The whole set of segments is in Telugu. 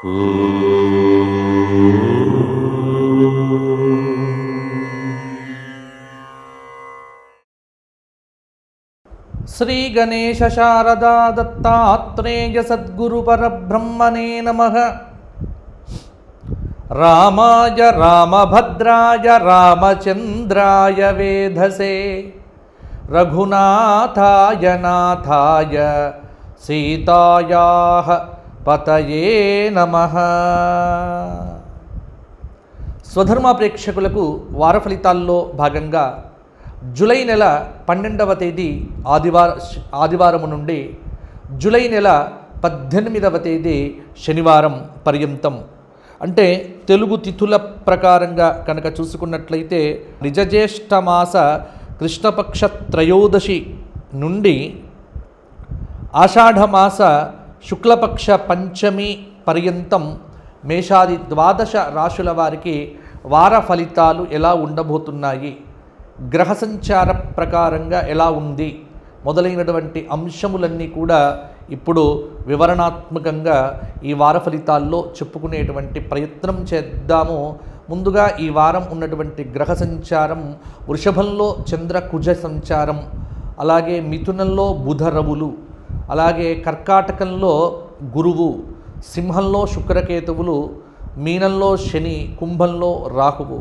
శ్రీ గణేశ శారదా దత్తాత్రేయ సద్గురు పరబ్రహ్మణే నమః. రామాయ రామభద్రాయ రామచంద్రాయ వేధసే రఘునాథాయ నాథాయ సీతాయాః పతయే నమః. స్వధర్మ ప్రేక్షకులకు వార ఫలితాల్లో భాగంగా జూలై నెల 12వ తేదీ ఆదివారము నుండి జూలై నెల 18వ తేదీ శనివారం పర్యంతం, అంటే తెలుగు తిథుల ప్రకారంగా కనుక చూసుకున్నట్లయితే నిజజ్యేష్ఠ మాస కృష్ణపక్ష త్రయోదశి నుండి ఆషాఢమాస శుక్లపక్ష పంచమి పర్యంతం మేషాది 12 రాశుల వారికి వార ఫలితాలు ఎలా ఉండబోతున్నాయి, గ్రహ సంచార ప్రకారంగా ఎలా ఉంది మొదలైనటువంటి అంశములన్నీ కూడా ఇప్పుడు వివరణాత్మకంగా ఈ వార ఫలితాల్లో చెప్పుకునేటువంటి ప్రయత్నం చేద్దాము. ముందుగా ఈ వారం ఉన్నటువంటి గ్రహ సంచారం: వృషభంలో చంద్ర కుజ సంచారం, అలాగే మిథునంలో బుధ రవులు, అలాగే కర్కాటకంలో గురువు, సింహంలో శుక్రకేతువులు, మీనంలో శని, కుంభంలో రాహువు.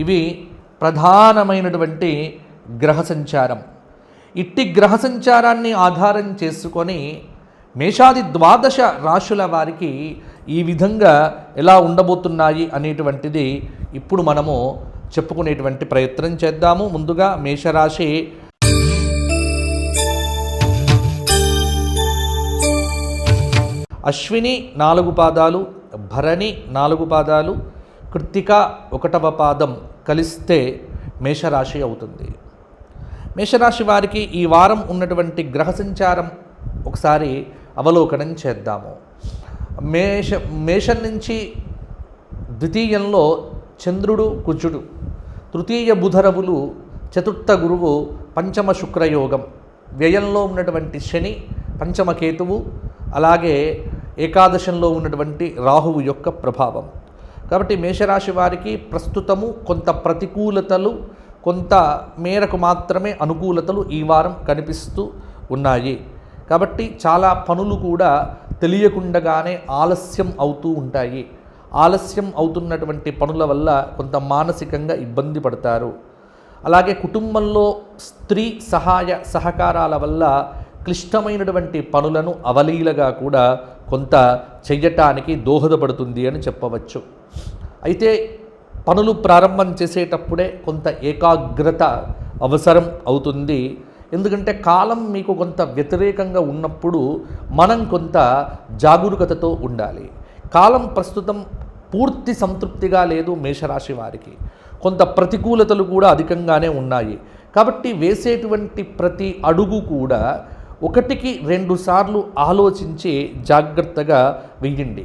ఇవి ప్రధానమైనటువంటి గ్రహ సంచారం. ఇట్టి గ్రహ సంచారాన్ని ఆధారం చేసుకొని మేషాది 12 రాశుల వారికి ఈ విధంగా ఎలా ఉండబోతున్నాయి అనేటువంటిది ఇప్పుడు మనము చెప్పుకునేటువంటి ప్రయత్నం చేద్దాము. ముందుగా మేషరాశి. అశ్విని 4 పాదాలు, భరణి 4 పాదాలు, కృత్తిక 1వ పాదం కలిస్తే మేషరాశి అవుతుంది. మేషరాశి వారికి ఈ వారం ఉన్నటువంటి గ్రహ సంచారం ఒకసారి అవలోకనం చేద్దాము. మేషం నుంచి ద్వితీయంలో చంద్రుడు కుజుడు, తృతీయ బుధరవులు, చతుర్థ గురువు, పంచమ శుక్రయోగం, వ్యయంలో ఉన్నటువంటి శని, పంచమ కేతువు, అలాగే ఏకాదశంలో ఉన్నటువంటి రాహువు యొక్క ప్రభావం. కాబట్టి మేషరాశి వారికి ప్రస్తుతము కొంత ప్రతికూలతలు, కొంత మేరకు మాత్రమే అనుకూలతలు ఈ వారం కనిపిస్తూ ఉన్నాయి. కాబట్టి చాలా పనులు కూడా తెలియకుండగానే ఆలస్యం అవుతూ ఉంటాయి. ఆలస్యం అవుతున్నటువంటి పనుల వల్ల కొంత మానసికంగా ఇబ్బంది పడతారు. అలాగే కుటుంబంలో స్త్రీ సహాయ సహకారాల వల్ల క్లిష్టమైనటువంటి పనులను అవలీలగా కూడా కొంత చెయ్యటానికి దోహదపడుతుంది అని చెప్పవచ్చు. అయితే పనులు ప్రారంభం చేసేటప్పుడే కొంత ఏకాగ్రత అవసరం అవుతుంది. ఎందుకంటే కాలం మీకు కొంత వ్యతిరేకంగా ఉన్నప్పుడు మనం కొంత జాగరూకతతో ఉండాలి. కాలం ప్రస్తుతం పూర్తి సంతృప్తిగా లేదు మేషరాశి వారికి. కొంత ప్రతికూలతలు కూడా అధికంగానే ఉన్నాయి. కాబట్టి వేసేటువంటి ప్రతి అడుగు కూడా 1కి 2 సార్లు ఆలోచించి జాగ్రత్తగా వెయ్యండి.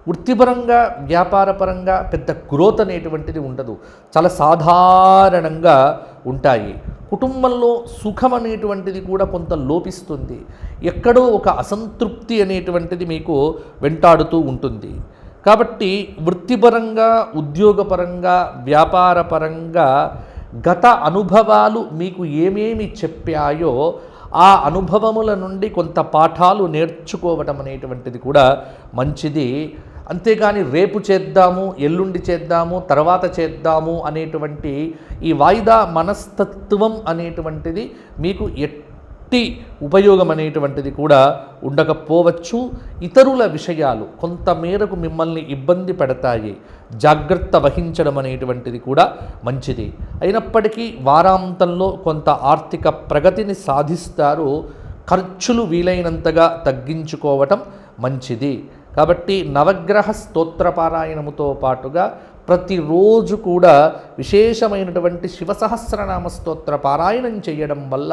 వృత్తిపరంగా వ్యాపారపరంగా పెద్ద గ్రోత్ అనేటువంటిది ఉండదు, చాలా సాధారణంగా ఉంటాయి. కుటుంబంలో సుఖం అనేటువంటిది కూడా కొంత లోపిస్తుంది. ఎక్కడో ఒక అసంతృప్తి అనేటువంటిది మీకు వెంటాడుతూ ఉంటుంది. కాబట్టి వృత్తిపరంగా, ఉద్యోగపరంగా, వ్యాపారపరంగా గత అనుభవాలు మీకు ఏమేమి చెప్పాయో ఆ అనుభవముల నుండి కొంత పాఠాలు నేర్చుకోవటం అనేటువంటిది కూడా మంచిది. అంతేగాని రేపు చేద్దాము, ఎల్లుండి చేద్దాము, తర్వాత చేద్దాము అనేటువంటి ఈ వాయిదా మనస్తత్వం అనేటువంటిది మీకు ఎట్టి ఉపయోగం అనేటువంటిది కూడా ఉండకపోవచ్చు. ఇతరుల విషయాలు కొంత మేరకు మిమ్మల్ని ఇబ్బంది పెడతాయి. జాగ్రత్త వహించడం అనేటువంటిది కూడా మంచిది. అయినప్పటికీ వారాంతంలో కొంత ఆర్థిక ప్రగతిని సాధిస్తారు. ఖర్చులు వీలైనంతగా తగ్గించుకోవటం మంచిది. కాబట్టి నవగ్రహ స్తోత్రపారాయణముతో పాటుగా ప్రతిరోజు కూడా విశేషమైనటువంటి శివసహస్రనామ స్తోత్ర పారాయణం చేయడం వల్ల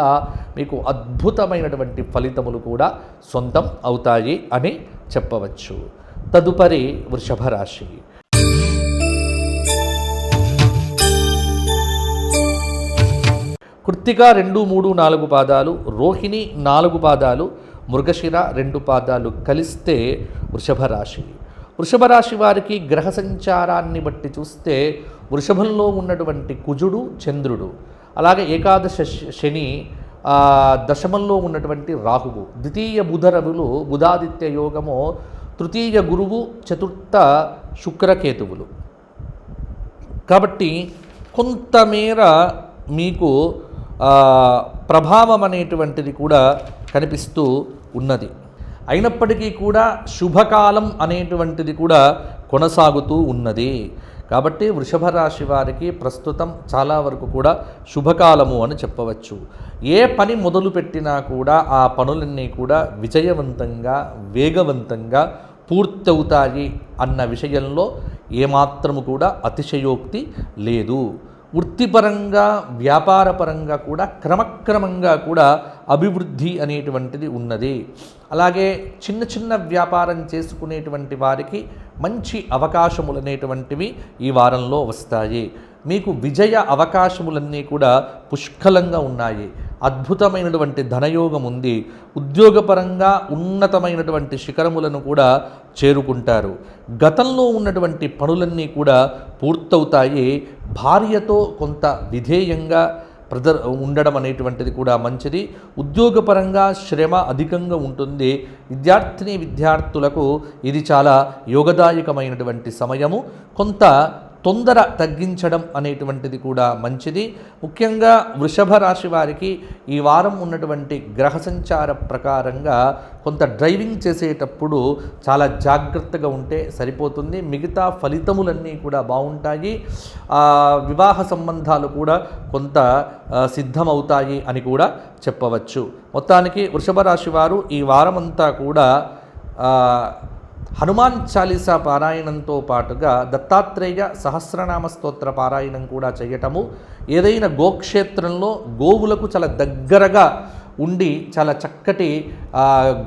మీకు అద్భుతమైనటువంటి ఫలితములు కూడా సొంతం అవుతాయి అని చెప్పవచ్చు. తదుపరి వృషభ రాశి. కృత్తిక 2, 3, 4 పాదాలు, రోహిణి 4 పాదాలు, మృగశిర 2 పాదాలు కలిస్తే వృషభ రాశి. వృషభ రాశి వారికి గ్రహ సంచారాన్ని బట్టి చూస్తే వృషభంలో ఉన్నటువంటి కుజుడు చంద్రుడు, అలాగే ఏకాదశ శని, దశమంలో ఉన్నటువంటి రాహువు, ద్వితీయ బుధ రవులు బుధాదిత్య యోగము, తృతీయ గురువు, చతుర్థ శుక్రకేతువులు. కాబట్టి కొంతమేర మీకు ప్రభావం అనేటువంటిది కూడా కనిపిస్తూ ఉన్నది. అయినప్పటికీ కూడా శుభకాలం అనేటువంటిది కూడా కొనసాగుతూ ఉన్నది. కాబట్టి వృషభ రాశి వారికి ప్రస్తుతం చాలా వరకు కూడా శుభకాలము అని చెప్పవచ్చు. ఏ పని మొదలుపెట్టినా కూడా ఆ పనులన్నీ కూడా విజయవంతంగా వేగవంతంగా పూర్తవుతాయి అన్న విషయంలో ఏమాత్రము కూడా అతిశయోక్తి లేదు. వృత్తిపరంగా వ్యాపారపరంగా కూడా క్రమక్రమంగా కూడా అభివృద్ధి అనేటువంటిది ఉన్నది. అలాగే చిన్న చిన్న వ్యాపారం చేసుకునేటువంటి వారికి మంచి అవకాశములు అనేటువంటివి ఈ వారంలో వస్తాయి. మీకు విజయ అవకాశములన్నీ కూడా పుష్కలంగా ఉన్నాయి. అద్భుతమైనటువంటి ధనయోగం ఉంది. ఉద్యోగపరంగా ఉన్నతమైనటువంటి శిఖరములను కూడా చేరుకుంటారు. గతంలో ఉన్నటువంటి పనులన్నీ కూడా పూర్తవుతాయి. భార్యతో కొంత విధేయంగా ఉండడం అనేటువంటిది కూడా మంచిది. ఉద్యోగపరంగా శ్రమ అధికంగా ఉంటుంది. విద్యార్థులకు ఇది చాలా యోగదాయకమైనటువంటి సమయము. కొంత తొందర తగ్గించడం అనేటువంటిది కూడా మంచిది. ముఖ్యంగా వృషభ రాశి వారికి ఈ వారం ఉన్నటువంటి గ్రహ సంచార ప్రకారంగా కొంత డ్రైవింగ్ చేసేటప్పుడు చాలా జాగ్రత్తగా ఉంటే సరిపోతుంది. మిగతా ఫలితములన్నీ కూడా బాగుంటాయి. వివాహ సంబంధాలు కూడా కొంత సిద్ధమవుతాయి అని కూడా చెప్పవచ్చు. మొత్తానికి వృషభ రాశి వారు ఈ వారమంతా కూడా హనుమాన్ చాలీసా పారాయణంతో పాటుగా దత్తాత్రేయ సహస్రనామ స్తోత్ర పారాయణం కూడా చేయటము, ఏదైనా గోక్షేత్రంలో గోవులకు చాలా దగ్గరగా ఉండి చాలా చక్కటి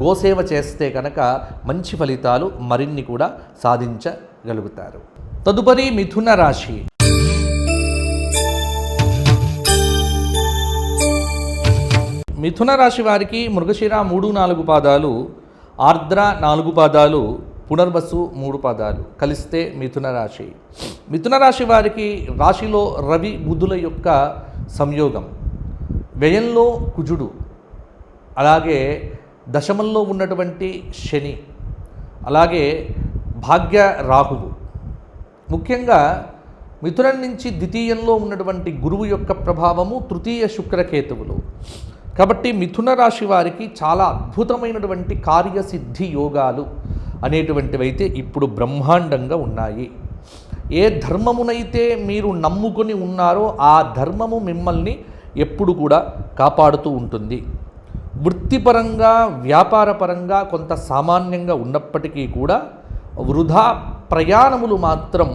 గోసేవ చేస్తే కనుక మంచి ఫలితాలు మరిన్ని కూడా సాధించగలుగుతారు. తదుపరి మిథున రాశి. మిథున రాశి వారికి మృగశిర 3-4 పాదాలు, ఆర్ద్ర 4 పాదాలు, పునర్వసు 3 పాదాలు కలిస్తే మిథున రాశి. మిథున రాశి వారికి రాశిలో రవి బుధుల యొక్క సంయోగం, వ్యయంలో కుజుడు, అలాగే దశమంలో ఉన్నటువంటి శని, అలాగే భాగ్య రాహువు. ముఖ్యంగా మిథునం నుంచి ద్వితీయంలో ఉన్నటువంటి గురువు యొక్క ప్రభావము, తృతీయ శుక్రకేతువులు. కాబట్టి మిథున రాశి వారికి చాలా అద్భుతమైనటువంటి కార్యసిద్ధి యోగాలు అనేటువంటివైతే ఇప్పుడు బ్రహ్మాండంగా ఉన్నాయి. ఏ ధర్మమునైతే మీరు నమ్ముకొని ఉన్నారో ఆ ధర్మము మిమ్మల్ని ఎప్పుడు కూడా కాపాడుతూ ఉంటుంది. వృత్తిపరంగా వ్యాపారపరంగా కొంత సామాన్యంగా ఉన్నప్పటికీ కూడా వృధా ప్రయాణములు మాత్రం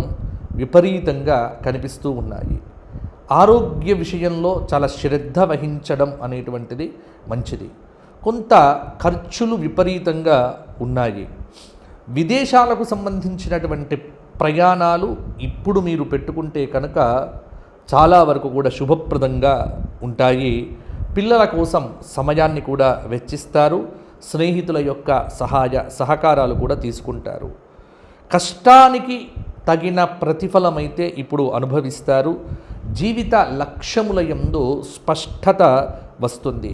విపరీతంగా కనిపిస్తూ ఉన్నాయి. ఆరోగ్య విషయంలో చాలా శ్రద్ధ వహించడం అనేటువంటిది మంచిది. కొంత ఖర్చులు విపరీతంగా ఉన్నాయి. విదేశాలకు సంబంధించినటువంటి ప్రయాణాలు ఇప్పుడు మీరు పెట్టుకుంటే కనుక చాలా వరకు కూడా శుభప్రదంగా ఉంటాయి. పిల్లల కోసం సమయాన్ని కూడా వెచ్చిస్తారు. స్నేహితుల యొక్క సహకారాలు కూడా తీసుకుంటారు. కష్టానికి తగిన ప్రతిఫలమైతే ఇప్పుడు అనుభవిస్తారు. జీవిత లక్ష్యముల యందు స్పష్టత వస్తుంది.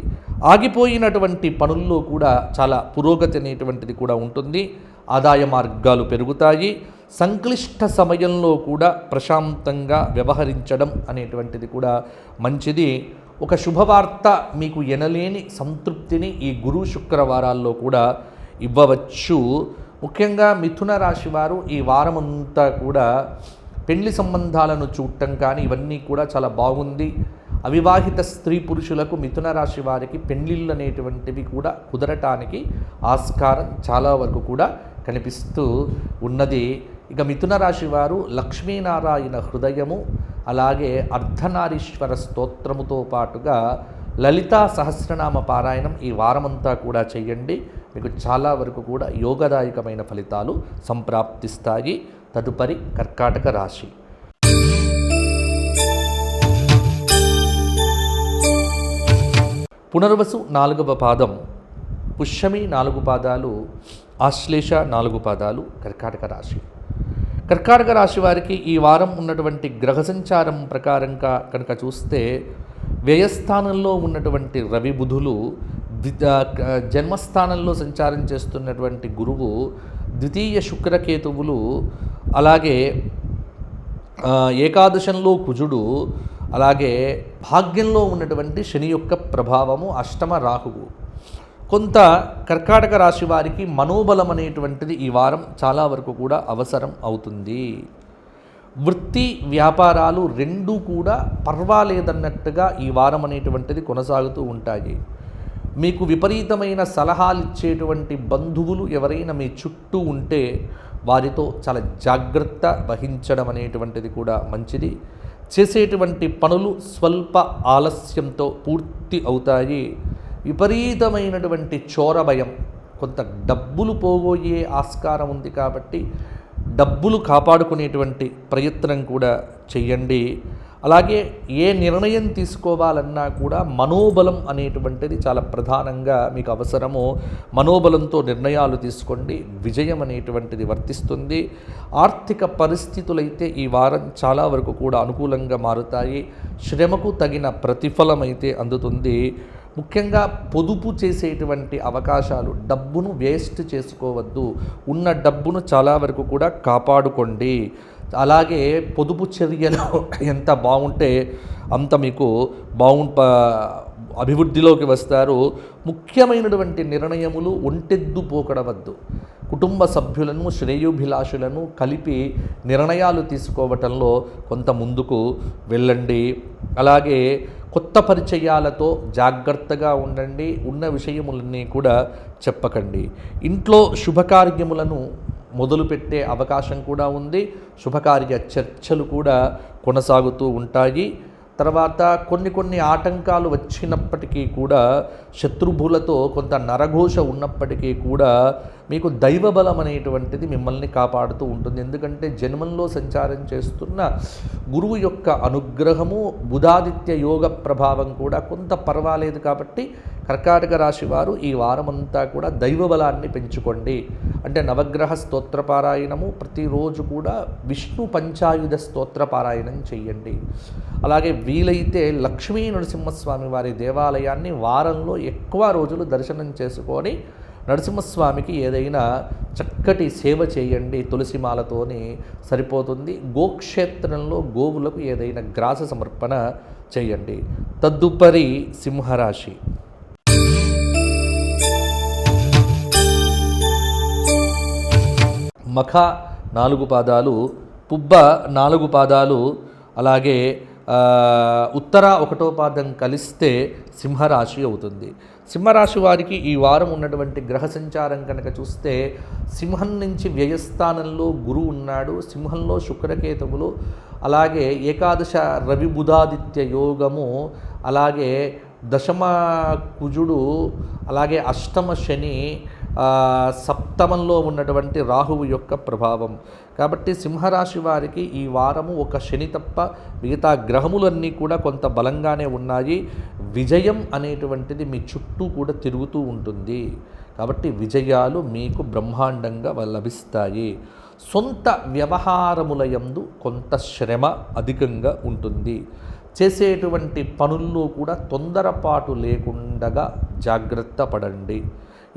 ఆగిపోయినటువంటి పనుల్లో కూడా చాలా పురోగతి అనేటువంటిది కూడా ఉంటుంది. ఆదాయ మార్గాలు పెరుగుతాయి. సంక్లిష్ట సమయంలో కూడా ప్రశాంతంగా వ్యవహరించడం అనేటువంటిది కూడా మంచిది. ఒక శుభవార్త మీకు ఎనలేని సంతృప్తిని ఈ గురు శుక్రవారాల్లో కూడా ఇవ్వవచ్చు. ముఖ్యంగా మిథున రాశి వారు ఈ వారమంతా కూడా పెళ్లి సంబంధాలను చూడటం కానీ ఇవన్నీ కూడా చాలా బాగుంది. అవివాహిత స్త్రీ పురుషులకు మిథున రాశి వారికి పెళ్లిళ్ళు అనేటువంటివి కూడా కుదరటానికి ఆస్కారం చాలా వరకు కూడా కనిపిస్తూ ఉన్నది. ఇక మిథున రాశి వారు లక్ష్మీనారాయణ హృదయము, అలాగే అర్ధనారీశ్వర స్తోత్రముతో పాటుగా లలితా సహస్రనామ పారాయణం ఈ వారమంతా కూడా చేయండి. మీకు చాలా వరకు కూడా యోగదాయకమైన ఫలితాలు సంప్రాప్తిస్తాయి. తదుపరి కర్కాటక రాశి. పునర్వసు 4వ పాదం, పుష్యమి 4 పాదాలు, ఆశ్లేష 4 పాదాలు కర్కాటక రాశి. కర్కాటక రాశి వారికి ఈ వారం ఉన్నటువంటి గ్రహ సంచారం ప్రకారంగా కనుక చూస్తే వ్యయస్థానంలో ఉన్నటువంటి రవి బుధులు, జన్మస్థానంలో సంచారం చేస్తున్నటువంటి గురువు, ద్వితీయ శుక్రకేతువులు, అలాగే ఏకాదశంలో కుజుడు, అలాగే భాగ్యంలో ఉన్నటువంటి శని యొక్క ప్రభావము, అష్టమ రాహువు. కొంత కర్కాటక రాశి వారికి మనోబలం అనేటువంటిది ఈ వారం చాలా వరకు కూడా అవసరం అవుతుంది. వృత్తి వ్యాపారాలు రెండూ కూడా పర్వాలేదన్నట్టుగా ఈ వారం అనేటువంటిది కొనసాగుతూ ఉంటాయి. మీకు విపరీతమైన సలహాలు ఇచ్చేటువంటి బంధువులు ఎవరైనా మీ చుట్టూ ఉంటే వారితో చాలా జాగ్రత్త వహించడం అనేటువంటిది కూడా మంచిది. చేసేటువంటి పనులు స్వల్ప ఆలస్యంతో పూర్తి అవుతాయి. విపరీతమైనటువంటి చోర భయం, కొంత డబ్బులు పోగొయ్యే ఆస్కారం ఉంది కాబట్టి డబ్బులు కాపాడుకునేటువంటి ప్రయత్నం కూడా చెయ్యండి. అలాగే ఏ నిర్ణయం తీసుకోవాలన్నా కూడా మనోబలం అనేటువంటిది చాలా ప్రధానంగా మీకు అవసరము. మనోబలంతో నిర్ణయాలు తీసుకోండి, విజయం అనేటువంటిది వర్తిస్తుంది. ఆర్థిక పరిస్థితులైతే ఈ వారం చాలా వరకు కూడా అనుకూలంగా మారుతాయి. శ్రమకు తగిన ప్రతిఫలం అయితే అందుతుంది. ముఖ్యంగా పొదుపు చేసేటువంటి అవకాశాలు, డబ్బును వేస్ట్ చేసుకోవద్దు, ఉన్న డబ్బును చాలా వరకు కూడా కాపాడుకోండి. అలాగే పొదుపు చర్యలు ఎంత బాగుంటే అంత మీకు అభివృద్ధిలోకి వస్తారు. ముఖ్యమైనటువంటి నిర్ణయములు ఒంటెద్దు పోకడవద్దు. కుటుంబ సభ్యులను, శ్రేయోభిలాషులను కలిపి నిర్ణయాలు తీసుకోవటంలో కొంత ముందుకు వెళ్ళండి. అలాగే కొత్త పరిచయాలతో జాగ్రత్తగా ఉండండి. ఉన్న విషయములన్నీ కూడా చెప్పకండి. ఇంట్లో శుభకార్యములను మొదలుపెట్టే అవకాశం కూడా ఉంది. శుభకార్య చర్చలు కూడా కొనసాగుతూ ఉంటాయి. తర్వాత కొన్ని ఆటంకాలు వచ్చినప్పటికీ కూడా, శత్రుభులతో కొంత నరఘోష ఉన్నప్పటికీ కూడా మీకు దైవబలం అనేటువంటిది మిమ్మల్ని కాపాడుతూ ఉంటుంది. ఎందుకంటే జన్మంలో సంచారం చేస్తున్న గురువు యొక్క అనుగ్రహము, బుధాదిత్య యోగ ప్రభావం కూడా కొంత పర్వాలేదు. కాబట్టి కర్కాటక రాశి వారు ఈ వారమంతా కూడా దైవబలాన్ని పెంచుకోండి. అంటే నవగ్రహ స్తోత్ర పారాయణము, ప్రతిరోజు కూడా విష్ణు పంచాయుధ స్తోత్ర పారాయణం చెయ్యండి. అలాగే వీలైతే లక్ష్మీ నరసింహస్వామి వారి దేవాలయాన్ని వారంలో ఎక్కువ రోజులు దర్శనం చేసుకొని నరసింహస్వామికి ఏదైనా చక్కటి సేవ చేయండి. తులసిమాలతోని సరిపోతుంది. గోక్షేత్రంలో గోవులకు ఏదైనా గ్రాస సమర్పణ చేయండి. తదుపరి సింహరాశి. మఖ 4 పాదాలు, పుబ్బ 4 పాదాలు, అలాగే ఉత్తర 1వ పాదం కలిస్తే సింహరాశి అవుతుంది. సింహరాశి వారికి ఈ వారం ఉన్నటువంటి గ్రహ సంచారం కనుక చూస్తే, సింహం నుంచి వ్యయస్థానంలో గురువు ఉన్నాడు, సింహంలో శుక్రకేతువులు, అలాగే ఏకాదశ రవి బుధాదిత్య యోగము, అలాగే దశమ కుజుడు, అలాగే అష్టమ శని, సప్తమంలో ఉన్నటువంటి రాహువు యొక్క ప్రభావం. కాబట్టి సింహరాశి వారికి ఈ వారము ఒక శని తప్ప మిగతా గ్రహములన్నీ కూడా కొంత బలంగానే ఉన్నాయి. విజయం అనేటువంటిది మీ చుట్టూ కూడా తిరుగుతూ ఉంటుంది. కాబట్టి విజయాలు మీకు బ్రహ్మాండంగా లభిస్తాయి. సొంత వ్యవహారముల యందు కొంత శ్రమ అధికంగా ఉంటుంది. చేసేటువంటి పనుల్లో కూడా తొందరపాటు లేకుండా జాగ్రత్త పడండి.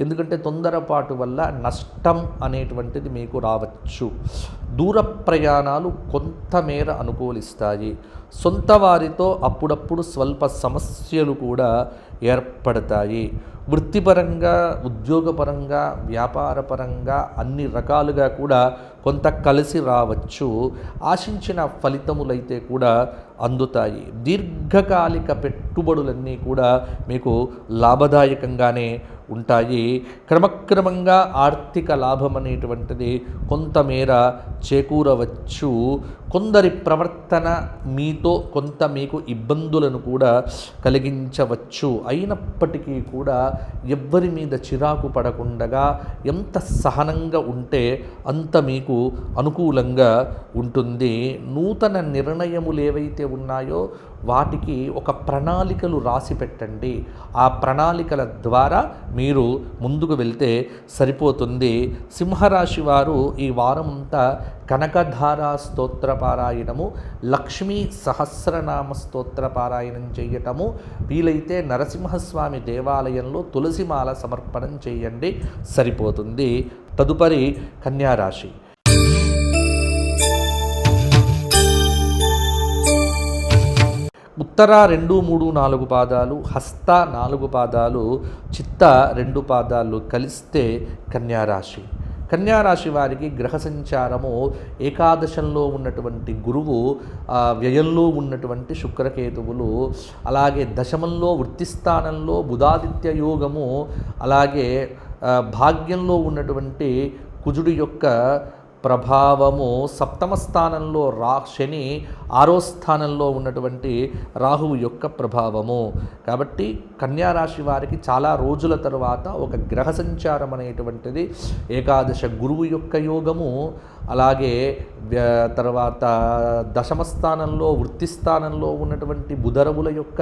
ఎందుకంటే తొందరపాటు వల్ల నష్టం అనేటువంటిది మీకు రావచ్చు. దూర ప్రయాణాలు కొంతమేర అనుకూలిస్తాయి. సొంత వారితో అప్పుడప్పుడు స్వల్ప సమస్యలు కూడా ఏర్పడతాయి. వృత్తిపరంగా, ఉద్యోగపరంగా, వ్యాపారపరంగా అన్ని రకాలుగా కూడా కొంత కలిసి రావచ్చు. ఆశించిన ఫలితములైతే కూడా అందుతాయి. దీర్ఘకాలిక పెట్టుబడులన్నీ కూడా మీకు లాభదాయకంగానే ఉంటాయి. క్రమక్రమంగా ఆర్థిక లాభం అనేటువంటిది కొంతమేర చేకూరవచ్చు. కొందరి ప్రవర్తన మీతో కొంత మీకు ఇబ్బందులను కూడా కలిగించవచ్చు. అయినప్పటికీ కూడా ఎవ్వరి మీద చిరాకు పడకుండా ఎంత సహనంగా ఉంటే అంత మీకు అనుకూలంగా ఉంటుంది. నూతన నిర్ణయములు ఏవైతే ఉన్నాయో వాటికి ఒక ప్రణాళికలు రాసి పెట్టండి. ఆ ప్రణాళికల ద్వారా మీరు ముందుకు వెళ్తే సరిపోతుంది. సింహరాశి వారు ఈ వారమంతా కనకధార స్తోత్ర పారాయణము, లక్ష్మీ సహస్రనామ స్తోత్ర పారాయణం చేయటము, వీలైతే నరసింహస్వామి దేవాలయంలో తులసిమాల సమర్పణం చేయండి, సరిపోతుంది. తదుపరి కన్యారాశి. ఉత్తర 2, 3, 4 పాదాలు, హస్త 4 పాదాలు, చిత్త 2 పాదాలు కలిస్తే కన్యారాశి. కన్యారాశి వారికి గ్రహ సంచారము ఏకాదశంలో ఉన్నటువంటి గురువు, వ్యయంలో ఉన్నటువంటి శుక్రకేతువులు, అలాగే దశమంలో వృత్తిస్థానంలో బుధాదిత్య యోగము, అలాగే భాగ్యంలో ఉన్నటువంటి కుజుడి యొక్క ప్రభావము, సప్తమ స్థానంలో శని, 6వ స్థానంలో ఉన్నటువంటి రాహువు యొక్క ప్రభావము. కాబట్టి కన్యారాశి వారికి చాలా రోజుల తరువాత ఒక గ్రహ సంచారం అనేటువంటిది, ఏకాదశ గురువు యొక్క యోగము, అలాగే తర్వాత దశమ స్థానంలో వృత్తి స్థానంలో ఉన్నటువంటి బుధరవుల యొక్క,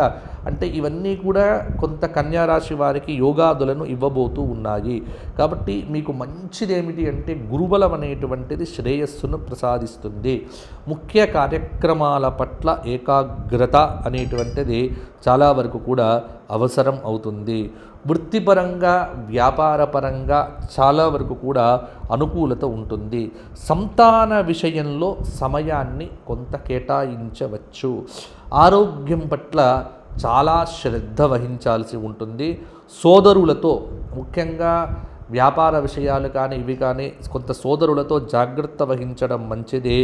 అంటే ఇవన్నీ కూడా కొంత కన్యారాశి వారికి యోగాదులను ఇవ్వబోతూ ఉన్నాయి. కాబట్టి మీకు మంచిది ఏమిటి అంటే గురుబలం అనేటువంటిది శ్రేయస్సును ప్రసాదిస్తుంది. ముఖ్య కార్యక్రమాల పట్ల ఏకాగ్రత అనేటువంటిది చాలా వరకు కూడా అవసరం అవుతుంది. వృత్తిపరంగా వ్యాపారపరంగా చాలా వరకు కూడా అనుకూలత ఉంటుంది. సంతాన విషయంలో సమయాన్ని కొంత కేటాయించవచ్చు. ఆరోగ్యం పట్ల చాలా శ్రద్ధ వహించాల్సి ఉంటుంది. సోదరులతో, ముఖ్యంగా వ్యాపార విషయాలు కానీ ఇవి కానీ కొంత సోదరులతో జాగ్రత్త వహించడం మంచిది.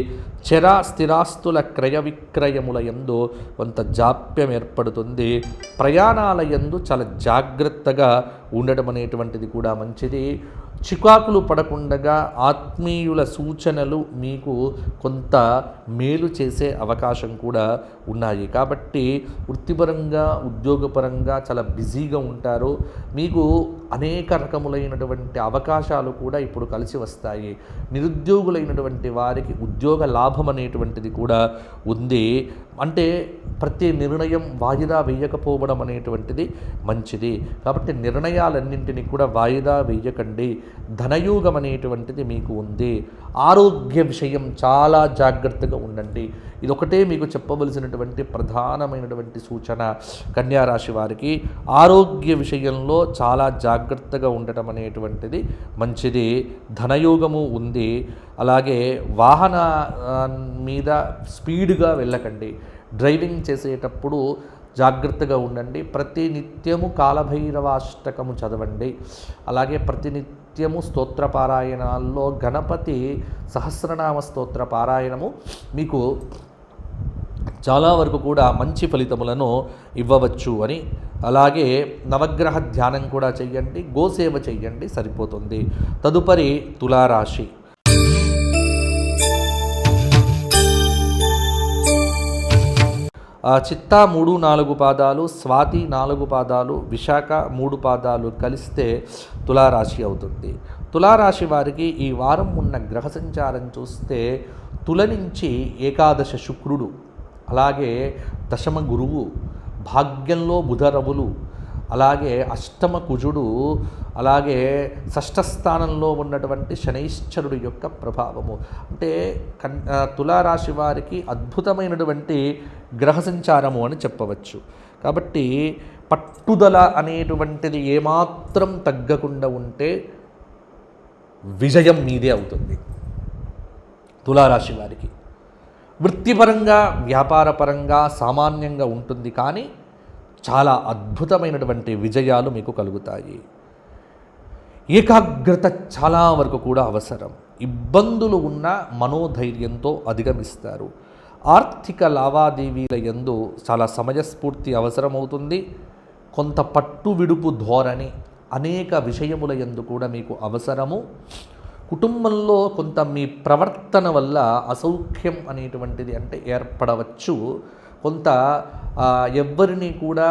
స్థిరాస్తుల క్రయ విక్రయముల యందు కొంత జాప్యం ఏర్పడుతుంది. ప్రయాణాల యందు చాలా జాగ్రత్తగా ఉండడం అనేటువంటిది కూడా మంచిది. చికాకులు పడకుండా ఆత్మీయుల సూచనలు మీకు కొంత మేలు చేసే అవకాశం కూడా ఉన్నాయి. కాబట్టి వృత్తిపరంగా ఉద్యోగపరంగా చాలా బిజీగా ఉంటారు. మీకు అనేక రకములైనటువంటి అవకాశాలు కూడా ఇప్పుడు కలిసి వస్తాయి. నిరుద్యోగులైనటువంటి వారికి ఉద్యోగ లాభం అనేటువంటిది కూడా ఉంది. అంటే ప్రతి నిర్ణయం వాయిదా వేయకపోవడం అనేటువంటిది మంచిది. కాబట్టి నిర్ణయాలన్నింటినీ కూడా వాయిదా వేయకండి. ధనయోగం అనేటువంటిది మీకు ఉంది. ఆరోగ్య విషయం చాలా జాగ్రత్తగా ఉండండి. ఇదొకటే మీకు చెప్పవలసినటువంటి ప్రధానమైనటువంటి సూచన. కన్యారాశి వారికి ఆరోగ్య విషయంలో చాలా జాగ్రత్తగా ఉండటం అనేటువంటిది మంచిది. ధనయోగము ఉంది. అలాగే వాహన మీద స్పీడ్గా వెళ్ళకండి. డ్రైవింగ్ చేసేటప్పుడు జాగ్రత్తగా ఉండండి. ప్రతినిత్యము కాలభైరవాష్టకము చదవండి. అలాగే ప్రతినిత్యము స్తోత్ర పారాయణాల్లో గణపతి సహస్రనామ స్తోత్ర పారాయణము మీకు చాలా వరకు కూడా మంచి ఫలితములను ఇవ్వవచ్చు అని. అలాగే నవగ్రహ ధ్యానం కూడా చెయ్యండి, గోసేవ చెయ్యండి, సరిపోతుంది. తదుపరి తులారాశి. చిత్త 3, 4 పాదాలు, స్వాతి 4 పాదాలు, విశాఖ 3 పాదాలు కలిస్తే తులారాశి అవుతుంది. తులారాశి వారికి ఈ వారం ఉన్న గ్రహ సంచారం చూస్తే తుల నుంచి ఏకాదశ శుక్రుడు, అలాగే దశమ గురువు, భాగ్యంలో బుధరవులు, అలాగే అష్టమ కుజుడు, అలాగే షష్ఠస్థానంలో ఉన్నటువంటి శనైశ్చరుడు యొక్క ప్రభావము. అంటే తులారాశి వారికి అద్భుతమైనటువంటి గ్రహ సంచారము అని చెప్పవచ్చు. కాబట్టి పట్టుదల అనేటువంటిది ఏమాత్రం తగ్గకుండా ఉంటే విజయం మీదే అవుతుంది తులారాశి వారికి. వృత్తిపరంగా వ్యాపారపరంగా సామాన్యంగా ఉంటుంది, కానీ చాలా అద్భుతమైనటువంటి విజయాలు మీకు కలుగుతాయి. ఏకాగ్రత చాలా వరకు కూడా అవసరం. ఇబ్బందులు ఉన్న మనోధైర్యంతో అధిగమిస్తారు. ఆర్థిక లావాదేవీల యందు చాలా సమయస్ఫూర్తి అవసరమవుతుంది. కొంత పట్టు విడుపు ధోరణి అనేక విషయముల యందు కూడా మీకు అవసరము. కుటుంబంలో కొంత మీ ప్రవర్తన వల్ల అసౌఖ్యం అనేటువంటిది అంటే ఏర్పడవచ్చు. కొంత ఎవ్వరిని కూడా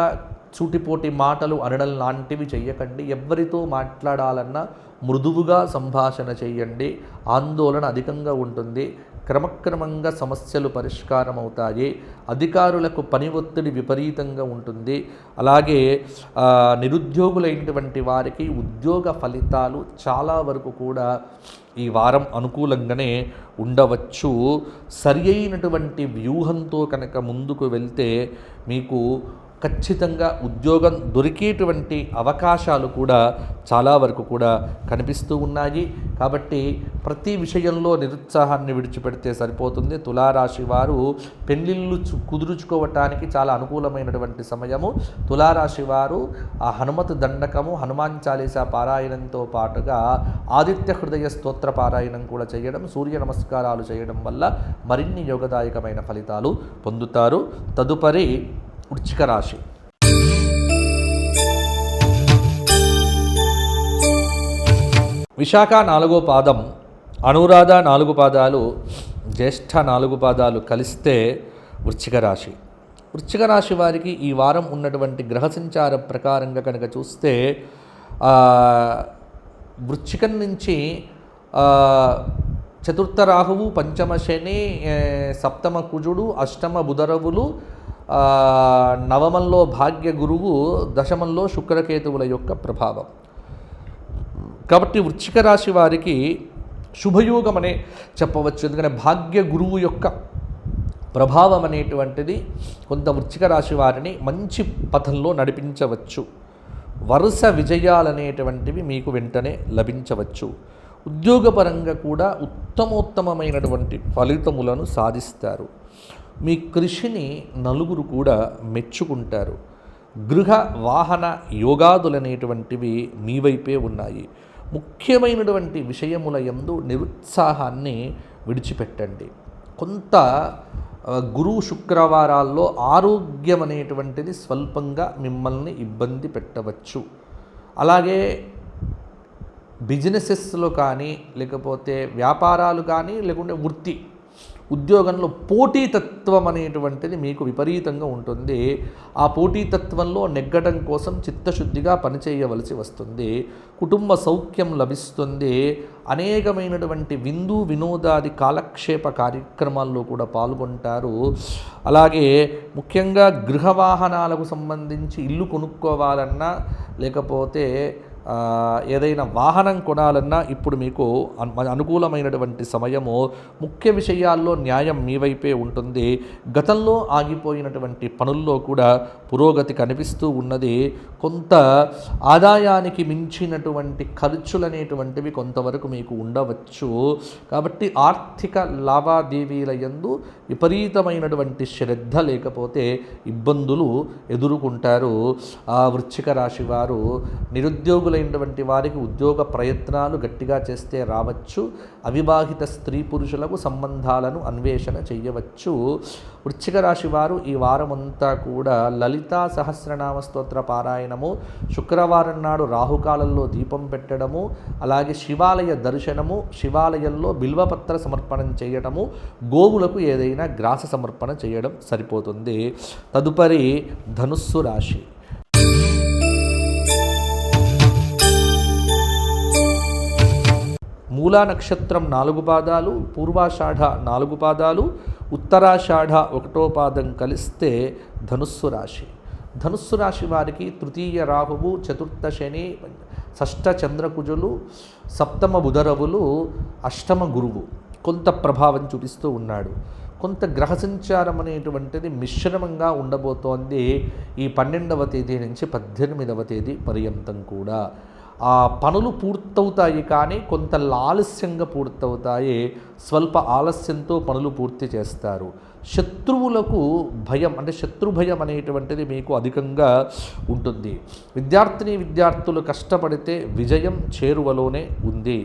సూటిపోటి మాటలు అనడం లాంటివి చెయ్యకండి. ఎవ్వరితో మాట్లాడాలన్నా మృదువుగా సంభాషణ చేయండి. ఆందోళన అధికంగా ఉంటుంది. క్రమక్రమంగా సమస్యలు పరిష్కారం అవుతాయి. అధికారులకు పని ఒత్తిడి విపరీతంగా ఉంటుంది. అలాగే నిరుద్యోగులైనటువంటి వారికి ఉద్యోగ ఫలితాలు చాలా వరకు కూడా ఈ వారం అనుకూలంగానే ఉండవచ్చు. సరి అయినటువంటి వ్యూహంతో కనుక ముందుకు వెళ్తే మీకు ఖచ్చితంగా ఉద్యోగం దొరికేటువంటి అవకాశాలు కూడా చాలా వరకు కూడా కనిపిస్తూ ఉన్నాయి. కాబట్టి ప్రతి విషయంలో నిరుత్సాహాన్ని విడిచిపెడితే సరిపోతుంది. తులారాశి వారు పెళ్ళిళ్ళు కుదుర్చుకోవటానికి చాలా అనుకూలమైనటువంటి సమయము. తులారాశి వారు ఆ హనుమత్ దండకము, హనుమాన్ చాలీసా పారాయణంతో పాటుగా ఆదిత్య హృదయ స్తోత్ర పారాయణం కూడా చేయడం, సూర్య నమస్కారాలు చేయడం వల్ల మరిన్ని యోగదాయకమైన ఫలితాలు పొందుతారు. తదుపరి వృశ్చిక రాశి. విశాఖ 4వ పాదం, అనురాధ 4 పాదాలు, జ్యేష్ఠ 4 పాదాలు కలిస్తే వృశ్చిక రాశి. వృశ్చిక రాశి వారికి ఈ వారం ఉన్నటువంటి గ్రహ సంచార ప్రకారంగా కనుక చూస్తే వృశ్చికం నుంచి చతుర్థ రాహువు, పంచమ శని, సప్తమ కుజుడు, అష్టమ బుధరవులు, నవమంలో భాగ్య గురువు, దశమంలో శుక్రకేతువుల యొక్క ప్రభావం. కాబట్టి వృశ్చిక రాశి వారికి శుభయోగం అనే చెప్పవచ్చు. ఎందుకంటే భాగ్య గురువు యొక్క ప్రభావం అనేటువంటిది కొంత వృశ్చిక రాశి వారిని మంచి పథంలో నడిపించవచ్చు. వరుస విజయాలనేటువంటివి మీకు వెంటనే లభించవచ్చు. ఉద్యోగపరంగా కూడా ఉత్తమోత్తమైనటువంటి ఫలితములను సాధిస్తారు. మీ కృషిని నలుగురు కూడా మెచ్చుకుంటారు. గృహ వాహన యోగాదులనేటువంటివి మీ వైపే ఉన్నాయి. ముఖ్యమైనటువంటి విషయముల యందు నిరుత్సాహాన్ని విడిచిపెట్టండి. కొంత గురు శుక్రవారాల్లో ఆరోగ్యం అనేటువంటిది స్వల్పంగా మిమ్మల్ని ఇబ్బంది పెట్టవచ్చు. అలాగే బిజినెసెస్లో కానీ, లేకపోతే వ్యాపారాలు కానీ, లేకుంటే వృత్తి ఉద్యోగంలో పోటీతత్వం అనేటువంటిది మీకు విపరీతంగా ఉంటుంది. ఆ పోటీతత్వంలో నెగ్గడం కోసం చిత్తశుద్ధిగా పనిచేయవలసి వస్తుంది. కుటుంబ సౌఖ్యం లభిస్తుంది. అనేకమైనటువంటి విందు వినోదాది కాలక్షేప కార్యక్రమాల్లో కూడా పాల్గొంటారు. అలాగే ముఖ్యంగా గృహ వాహనాలకు సంబంధించి ఇల్లు కొనుక్కోవాలన్నా, లేకపోతే ఏదైనా వాహనం కొనాలన్నా ఇప్పుడు మీకు అనుకూలమైనటువంటి సమయము. ముఖ్య విషయాల్లో న్యాయం మీ వైపే ఉంటుంది. గతంలో ఆగిపోయినటువంటి పనుల్లో కూడా పురోగతి కనిపిస్తూ ఉన్నది. కొంత ఆదాయానికి మించినటువంటి ఖర్చులనేటువంటివి కొంతవరకు మీకు ఉండవచ్చు. కాబట్టి ఆర్థిక లావాదేవీల యందు విపరీతమైనటువంటి శ్రద్ధ లేకపోతే ఇబ్బందులు ఎదుర్కొంటారు. ఆ వృశ్చిక రాశి వారు నిరుద్యోగులైనటువంటి వారికి ఉద్యోగ ప్రయత్నాలు గట్టిగా చేస్తే రావచ్చు. అవివాహిత స్త్రీ పురుషులకు సంబంధాలను అన్వేషణ చేయవచ్చు. వృశ్చిక రాశి వారు ఈ వారమంతా కూడా లలితా సహస్రనామ స్తోత్ర పారాయణము, శుక్రవారం నాడు రాహుకాలంలో దీపం పెట్టడము, అలాగే శివాలయ దర్శనము, శివాలయంలో బిల్వపత్ర సమర్పణం చేయడము, గోవులకు ఏదైనా గ్రాస సమర్పణ చేయడం సరిపోతుంది. తదుపరి ధనుస్సు రాశి. మూలా నక్షత్రం 4 పాదాలు, పూర్వాషాఢ 4 పాదాలు, ఉత్తరాషాఢ 1వ పాదం కలిస్తే ధనుస్సు రాశి. ధనుస్సు రాశి వారికి తృతీయ రాహువు, చతుర్థ శని, షష్ఠ చంద్రకుజులు, సప్తమ బుధరవులు, అష్టమ గురువు కొంత ప్రభావం చూపిస్తూ ఉన్నాడు. కొంత గ్రహ సంచారం అనేటువంటిది మిశ్రమంగా ఉండబోతోంది ఈ 12వ తేదీ నుంచి 18వ తేదీ పర్యంతం కూడా. ఆ పనులు పూర్తవుతాయి, కానీ కొంత ఆలస్యంగా పూర్తవుతాయి. స్వల్ప ఆలస్యంతో పనులు పూర్తి చేస్తారు. శత్రువులకు భయం, అంటే శత్రు భయం అనేటువంటిది మీకు అధికంగా ఉంటుంది. విద్యార్థులు కష్టపడితే విజయం చేరువలోనే ఉంది.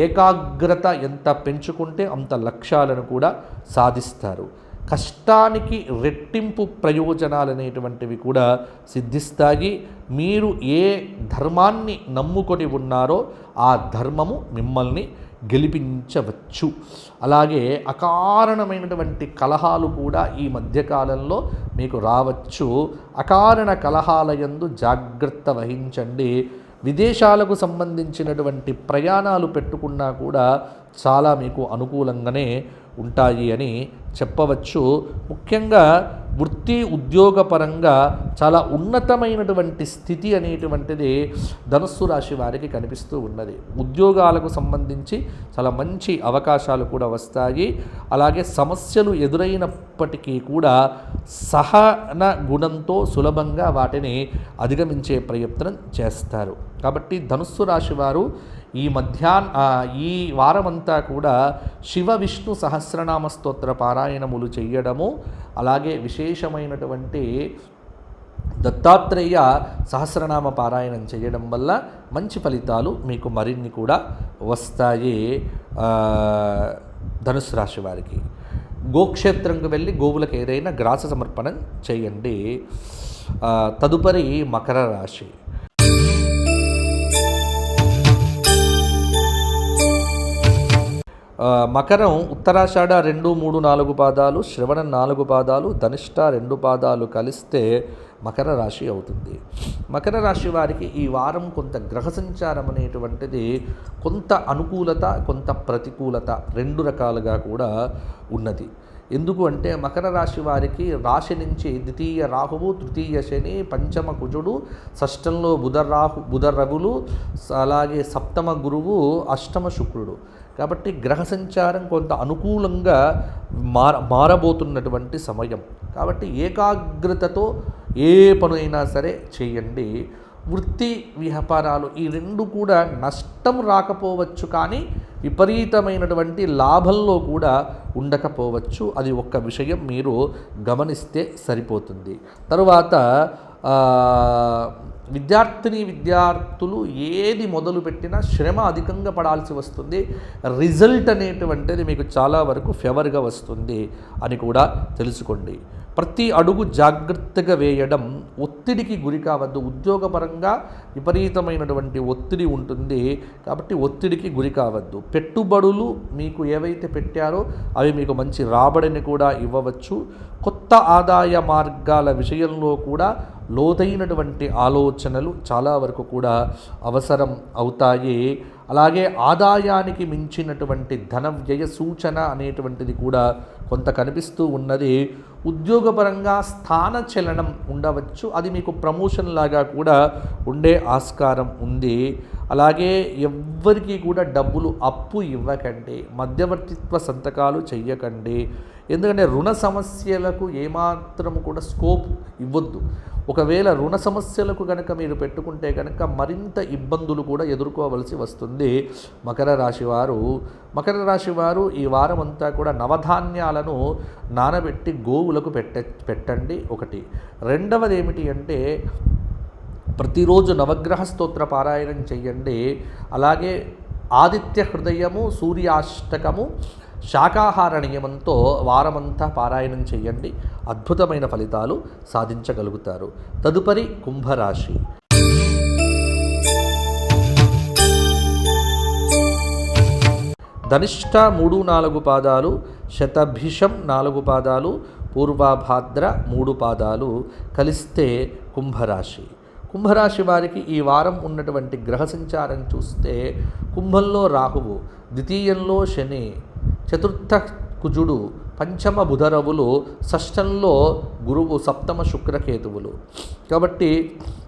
ఏకాగ్రత ఎంత పెంచుకుంటే అంత లక్ష్యాలను కూడా సాధిస్తారు. కష్టానికి రెట్టింపు ప్రయోజనాలు అనేటువంటివి కూడా సిద్ధిస్తాయి. మీరు ఏ ధర్మాన్ని నమ్ముకొని ఉన్నారో ఆ ధర్మము మిమ్మల్ని గెలిపించవచ్చు. అలాగే అకారణమైనటువంటి కలహాలు కూడా ఈ మధ్యకాలంలో మీకు రావచ్చు. అకారణ కలహాలయందు జాగ్రత్త వహించండి. విదేశాలకు సంబంధించినటువంటి ప్రయాణాలు పెట్టుకున్నా కూడా చాలా మీకు అనుకూలంగానే ఉంటాయి అని చెప్పవచ్చు. ముఖ్యంగా వృత్తి ఉద్యోగపరంగా చాలా ఉన్నతమైనటువంటి స్థితి అనేటువంటిది ధనుస్సు రాశి వారికి కనిపిస్తూ ఉన్నది. ఉద్యోగాలకు సంబంధించి చాలా మంచి అవకాశాలు కూడా వస్తాయి. అలాగే సమస్యలు ఎదురైనప్పటికీ కూడా సహన గుణంతో సులభంగా వాటిని అధిగమించే ప్రయత్నం చేస్తారు. కాబట్టి ధనుస్సు రాశి వారు ఈ వారమంతా కూడా శివ విష్ణు సహస్రనామ స్తోత్ర పారాయణములు చేయడము, అలాగే విశేషమైనటువంటి దత్తాత్రేయ సహస్రనామ పారాయణం చేయడం వల్ల మంచి ఫలితాలు మీకు మరిన్ని కూడా వస్తాయి. ధనుసు రాశి వారికి గోక్షేత్రంకు వెళ్ళి గోవులకు ఏదైనా గ్రాస సమర్పణం చేయండి. తదుపరి మకర రాశి. మకరం ఉత్తరాషాఢ 2, 3, 4 పాదాలు, శ్రవణం 4 పాదాలు, ధనిష్ట 2 పాదాలు కలిస్తే మకర రాశి అవుతుంది. మకర రాశి వారికి ఈ వారం కొంత గ్రహ సంచారం అనేటువంటిది కొంత అనుకూలత, కొంత ప్రతికూలత 2 రకాలుగా కూడా ఉన్నది. ఎందుకు అంటే మకర రాశి వారికి రాశి నుంచి ద్వితీయ రాహువు, తృతీయ శని, పంచమ కుజుడు, షష్టంలో బుధ రవులు, అలాగే సప్తమ గురువు, అష్టమ శుక్రుడు. కాబట్టి గ్రహ సంచారం కొంత అనుకూలంగా మారబోతున్నటువంటి సమయం. కాబట్టి ఏకాగ్రతతో ఏ పనులైనా సరే చేయండి. వృత్తి వ్యాపారాలు ఈ 2 కూడా నష్టం రాకపోవచ్చు, కానీ విపరీతమైనటువంటి లాభంలో కూడా ఉండకపోవచ్చు. అది ఒక్క విషయం మీరు గమనిస్తే సరిపోతుంది. తరువాత విద్యార్థులు ఏది మొదలుపెట్టినా శ్రమ అధికంగా పడాల్సి వస్తుంది. రిజల్ట్ అనేటువంటిది మీకు చాలా వరకు ఫేవర్గా వస్తుంది అని కూడా తెలుసుకోండి. ప్రతి అడుగు జాగ్రత్తగా వేయడం, ఒత్తిడికి గురి కావద్దు. ఉద్యోగపరంగా విపరీతమైనటువంటి ఒత్తిడి ఉంటుంది, కాబట్టి ఒత్తిడికి గురి కావద్దు. పెట్టుబడులు మీకు ఏవైతే పెట్టారో అవి మీకు మంచి రాబడిని కూడా ఇవ్వవచ్చు. కొత్త ఆదాయ మార్గాల విషయంలో కూడా లోతైనటువంటి ఆలోచనలు చాలా వరకు కూడా అవసరం అవుతాయి. అలాగే ఆదాయానికి మించినటువంటి ధన వ్యయ సూచన అనేటువంటిది కూడా కొంత కనిపిస్తూ ఉన్నది. ఉద్యోగపరంగా స్థాన చలనం ఉండవచ్చు, అది మీకు ప్రమోషన్ లాగా కూడా ఉండే ఆస్కారం ఉంది. అలాగే ఎవ్వరికీ కూడా డబ్బులు అప్పు ఇవ్వకండి, మధ్యవర్తిత్వ సంతకాలు చెయ్యకండి. ఎందుకంటే రుణ సమస్యలకు ఏమాత్రం కూడా స్కోప్ ఇవ్వద్దు. ఒకవేళ రుణ సమస్యలకు కనుక మీరు పెట్టుకుంటే కనుక మరింత ఇబ్బందులు కూడా ఎదుర్కోవలసి వస్తుంది. మకర రాశి వారు ఈ వారం అంతా కూడా నవధాన్యాలను నానబెట్టి గోవులకు పెట్టండి. ఒకటి. రెండవది ఏమిటి అంటే ప్రతిరోజు నవగ్రహ స్తోత్ర పారాయణం చెయ్యండి. అలాగే ఆదిత్య హృదయము, సూర్యాష్టకము, శాకాహార నియమంతో వారమంతా పారాయణం చేయండి. అద్భుతమైన ఫలితాలు సాధించగలుగుతారు. తదుపరి కుంభరాశి. ధనిష్ట 3, 4 పాదాలు, శతభిషం 4 పాదాలు, పూర్వభాద్ర 3 పాదాలు కలిస్తే కుంభరాశి. కుంభరాశి వారికి ఈ వారం ఉన్నటువంటి గ్రహ సంచారం చూస్తే కుంభంలో రాహువు, ద్వితీయంలో శని, చతుర్థ కుజుడు, పంచమ బుధరవులు, షష్టంలో గురువు, సప్తమ శుక్రకేతువులు. కాబట్టి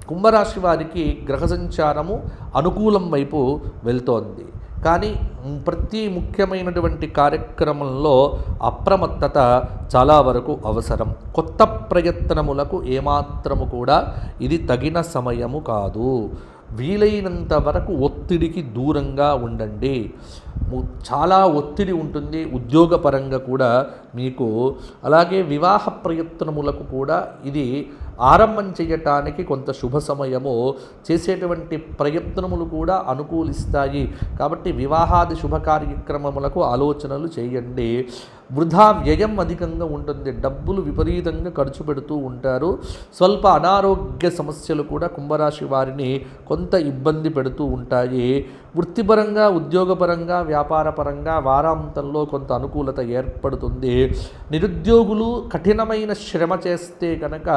కుంభరాశి వారికి గ్రహ సంచారము అనుకూలం వైపు వెళ్తోంది. కానీ ప్రతి ముఖ్యమైనటువంటి కార్యక్రమంలో అప్రమత్తత చాలా వరకు అవసరం. కొత్త ప్రయత్నములకు ఏమాత్రము కూడా ఇది తగిన సమయము కాదు. వీలైనంత వరకు ఒత్తిడికి దూరంగా ఉండండి. చాలా ఒత్తిడి ఉంటుంది ఉద్యోగపరంగా కూడా మీకు. అలాగే వివాహ ప్రయత్నములకు కూడా ఇది ఆరంభం చేయటానికి కొంత శుభ సమయము, చేసేటువంటి ప్రయత్నములు కూడా అనుకూలిస్తాయి. కాబట్టి వివాహాది శుభ కార్యక్రమములకు ఆలోచనలు చేయండి. వృధా వ్యయం అధికంగా ఉంటుంది, డబ్బులు విపరీతంగా ఖర్చు పెడుతూ ఉంటారు. స్వల్ప అనారోగ్య సమస్యలు కూడా కుంభరాశి వారిని కొంత ఇబ్బంది పెడుతూ ఉంటాయి. వృత్తిపరంగా, ఉద్యోగపరంగా, వ్యాపారపరంగా వారాంతంలో కొంత అనుకూలత ఏర్పడుతుంది. నిరుద్యోగులు కఠినమైన శ్రమ చేస్తే కనుక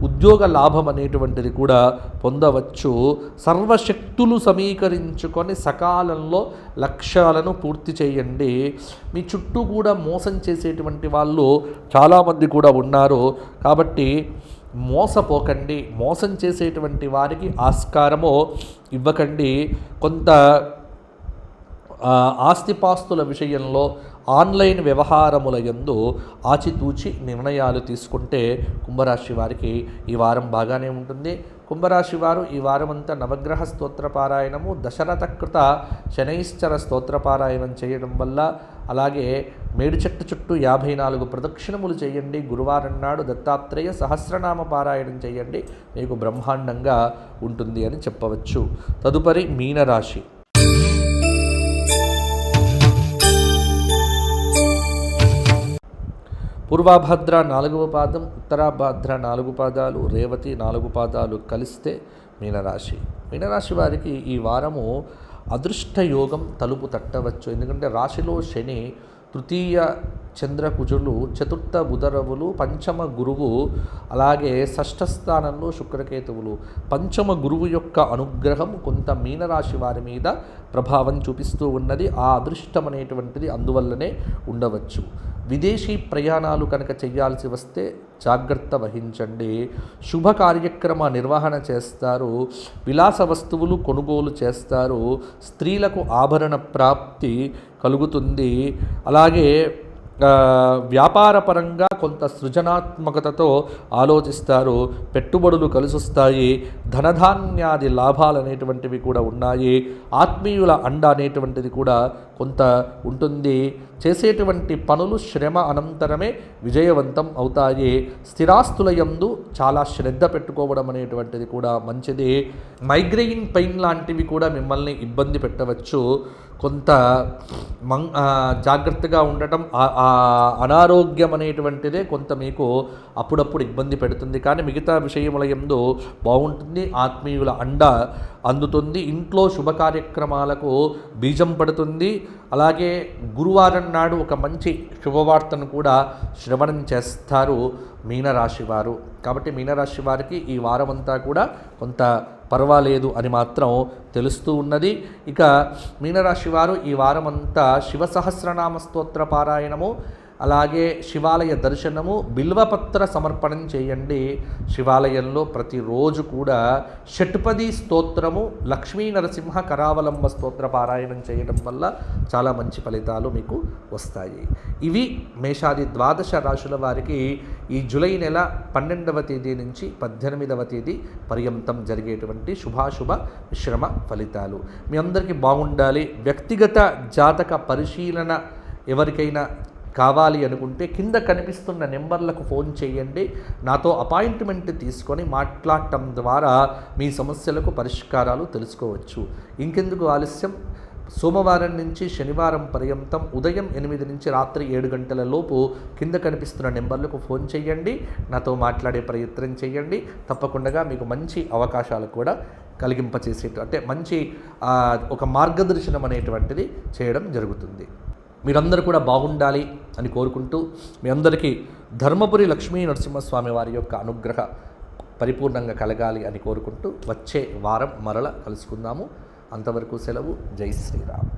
ఉద్యోగ లాభం అనేటువంటిది కూడా పొందవచ్చు. సర్వశక్తులు సమీకరించుకొని సకాలంలో లక్ష్యాలను పూర్తి చేయండి. మీ చుట్టూ కూడా మోసం చేసేటువంటి వాళ్ళు చాలామంది కూడా ఉన్నారు. కాబట్టి మోసపోకండి, మోసం చేసేటువంటి వారికి ఆస్కారము ఇవ్వకండి. కొంత ఆస్తిపాస్తుల విషయంలో, ఆన్లైన్ వ్యవహారముల యందు ఆచితూచి నిర్ణయాలు తీసుకుంటే కుంభరాశి వారికి ఈ వారం బాగానే ఉంటుంది. కుంభరాశి వారు ఈ వారమంతా నవగ్రహ స్తోత్రపారాయణము, దశరథకృత శనైశ్చర స్తోత్రపారాయణం చేయడం వల్ల, అలాగే మేడి చెట్టు చుట్టూ 54 ప్రదక్షిణములు చేయండి. గురువారం నాడు దత్తాత్రేయ సహస్రనామ పారాయణం చేయండి, మీకు బ్రహ్మాండంగా ఉంటుంది అని చెప్పవచ్చు. తదుపరి మీనరాశి. పూర్వాభద్ర 4వ పాదం, ఉత్తరాభద్ర 4 పాదాలు, రేవతి 4 పాదాలు కలిస్తే మీనరాశి. మీనరాశి వారికి ఈ వారము అదృష్టయోగం తలుపు తట్టవచ్చు. ఎందుకంటే రాశిలో శని, తృతీయ చంద్రకుజులు, చతుర్థ బుధరవులు, పంచమ గురువు, అలాగే షష్ఠ స్థానంలో శుక్రకేతువులు. పంచమ గురువు యొక్క అనుగ్రహం కొంత మీనరాశి వారి మీద ప్రభావం చూపిస్తూ ఉన్నది. ఆ అదృష్టం అనేటువంటిది అందువల్లనే ఉండవచ్చు. విదేశీ ప్రయాణాలు కనుక చేయాల్సి వస్తే జాగ్రత్త వహించండి. శుభ కార్యక్రమ నిర్వహణ చేస్తారు. విలాస వస్తువులు కొనుగోలు చేస్తారు. స్త్రీలకు ఆభరణ ప్రాప్తి కలుగుతుంది. అలాగే వ్యాపారపరంగా కొంత సృజనాత్మకతతో ఆలోచిస్తారు. పెట్టుబడులు కలిసొస్తాయి. ధనధాన్యాది లాభాలు అనేటువంటివి కూడా ఉన్నాయి. ఆత్మీయుల అండ అనేటువంటిది కూడా కొంత ఉంటుంది. చేసేటువంటి పనులు శ్రమ అనంతరమే విజయవంతం అవుతాయి. స్థిరాస్తుల యందు చాలా శ్రద్ధ పెట్టుకోవడం అనేటువంటిది కూడా మంచిది. మైగ్రెయిన్ పెయిన్ లాంటివి కూడా మిమ్మల్ని ఇబ్బంది పెట్టవచ్చు. కొంత జాగ్రత్తగా ఉండటం, అనారోగ్యం అనేటువంటిదే కొంత మీకు అప్పుడప్పుడు ఇబ్బంది పెడుతుంది. కానీ మిగతా విషయముల యందు బాగుంటుంది. ఆత్మీయుల అండ అందుతుంది. ఇంట్లో శుభ కార్యక్రమాలకు బీజం పడుతుంది. అలాగే గురువారం నాడు ఒక మంచి శుభవార్తను కూడా శ్రవణం చేస్తారు మీనరాశి వారు. కాబట్టి మీనరాశి వారికి ఈ వారమంతా కూడా కొంత పర్వాలేదు అని మాత్రం తెలుస్తూ ఉన్నది. ఇక మీనరాశి వారు ఈ వారమంతా శివ సహస్రనామ స్తోత్ర పారాయణము, అలాగే శివాలయ దర్శనము, బిల్వపత్ర సమర్పణం చేయండి. శివాలయంలో ప్రతిరోజు కూడా షట్పది స్తోత్రము, లక్ష్మీ నరసింహ కరావలంబ స్తోత్ర పారాయణం చేయడం వల్ల చాలా మంచి ఫలితాలు మీకు వస్తాయి. ఇవి మేషాది 12 రాశుల వారికి ఈ జూలై నెల 12వ తేదీ నుంచి 18వ తేదీ పర్యంతం జరిగేటువంటి శుభాశుభ మిశ్రమ ఫలితాలు. మీ అందరికీ బాగుండాలి. వ్యక్తిగత జాతక పరిశీలన ఎవరికైనా కావాలి అనుకుంటే కింద కనిపిస్తున్న నెంబర్లకు ఫోన్ చేయండి. నాతో అపాయింట్మెంట్ తీసుకొని మాట్లాడటం ద్వారా మీ సమస్యలకు పరిష్కారాలు తెలుసుకోవచ్చు. ఇంకెందుకు ఆలస్యం, సోమవారం నుంచి శనివారం పర్యంతం ఉదయం 8 నుంచి రాత్రి 7 గంటల లోపు కింద కనిపిస్తున్న నెంబర్లకు ఫోన్ చేయండి. నాతో మాట్లాడే ప్రయత్నం చేయండి. తప్పకుండా మీకు మంచి అవకాశాలు కూడా కలిగింపచేసేటు, అంటే మంచి ఒక మార్గదర్శనం అనేటువంటిది చేయడం జరుగుతుంది. మీరందరూ కూడా బాగుండాలి అని కోరుకుంటూ, మీ అందరికీ ధర్మపురి లక్ష్మీ నరసింహస్వామి వారి యొక్క అనుగ్రహ పరిపూర్ణంగా కలగాలి అని కోరుకుంటూ వచ్చే వారం మరల కలుసుకుందాము. అంతవరకు సెలవు. జై శ్రీరామ్.